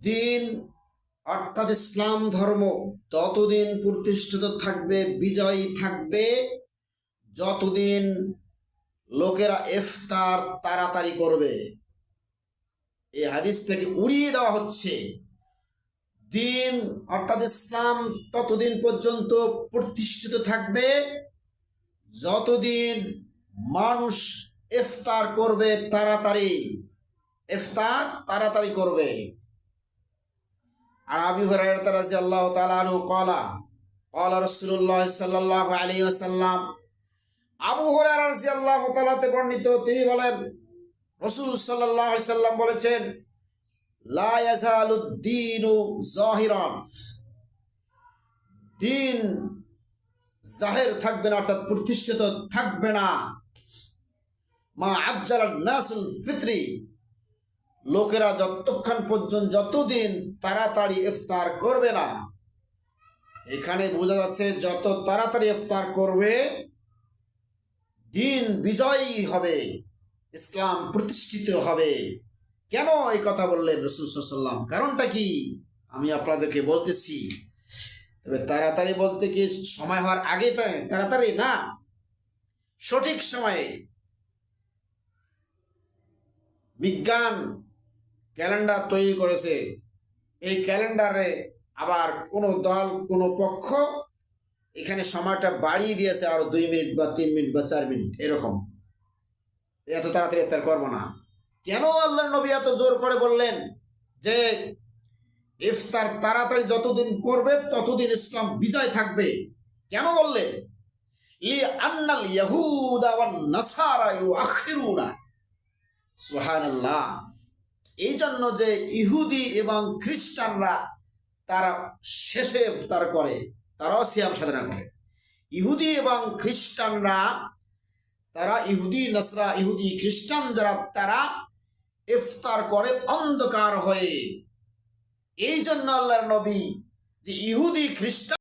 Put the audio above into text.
দিন অর্থাৎ ইসলাম ধর্ম ততদিন প্রতিষ্ঠিত থাকবে, বিজয়ী থাকবে, যতদিন লোকেরা ইফতার তাড়াতাড়ি করবে। এই হাদিস থেকে উড়িয়ে দেওয়া হচ্ছে, দিন অর্থাৎ ইসলাম ততদিন পর্যন্ত প্রতিষ্ঠিত থাকবে যতদিন মানুষ ইফতার করবে তাড়াতাড়ি, ইফতার তাড়াতাড়ি করবে। আর আবু হুরায়রা রাদিয়াল্লাহু তাআলা আনহু ক্বালা ক্বালা রাসূলুল্লাহ সাল্লাল্লাহু আলাইহি ওয়াসাল্লাম, আবু হুরায়রা রাদিয়াল্লাহু তাআলা তে বর্ণিত, তিনি বলেন রাসূল সাল্লাল্লাহু আলাইহি সাল্লাম বলেছেন, লা ইয়াজালুদ-দীনু যাহিরান, দিন জাহির থাকবে না, অর্থাৎ প্রতিষ্ঠিত থাকবে না, মা আজ্জালান নাসুল ফিত্রি, লোকেরা যতক্ষণ পর্যন্ত যতদিন তাড়াতাড়ি ইফতার করবে না। এখানে বোঝা যাচ্ছে যত তাড়াতাড়ি ইফতার করবে দিন বিজয়ী হবে, ইসলাম প্রতিষ্ঠিত হবে। কেন এই কথা বললেন রাসূল সাল্লাল্লাহু আলাইহি ওয়াসাল্লাম? কারণটা কি আমি আপনাদেরকে বলতেছি। তবে তাড়াতাড়ি বলতে কি সময় হওয়ার আগে তাড়াতাড়ি না, সঠিক সময়ে। বিজ্ঞান ক্যালেন্ডার তৈরি করেছে, এই ক্যালেন্ডারে আবার কোনো দল কোনো পক্ষ এখানে সময়টা বাড়িয়ে দিয়েছে আরো 2 মিনিট বা 3 মিনিট বা 4 মিনিট, এরকম। এত তাড়াতাড়ি ইফতার করবো না। কেন আল্লাহর নবী এত জোর করে বললেন যে ইফতার তাড়াতাড়ি যতদিন করবে ততদিন ইসলাম বিজয় থাকবে? কেন বললেন? লি আন্নাল ইয়াহুদা ওয়ান নাসারা ইউআখিরুনা, সুবহানাল্লাহ। এই জন্য যে ইহুদি এবং খ্রিস্টানরা তারা শেষে ইফতার করে, তারাও সিয়াম সাধনা করে। ইহুদি এবং খ্রিস্টানরা, তারা ইহুদি নাসরা, ইহুদি খ্রিস্টান যারা, তারা ইফতার করে অন্ধকার হয়ে। এই জন্য আল্লাহর নবী যে ইহুদি খ্রিস্টান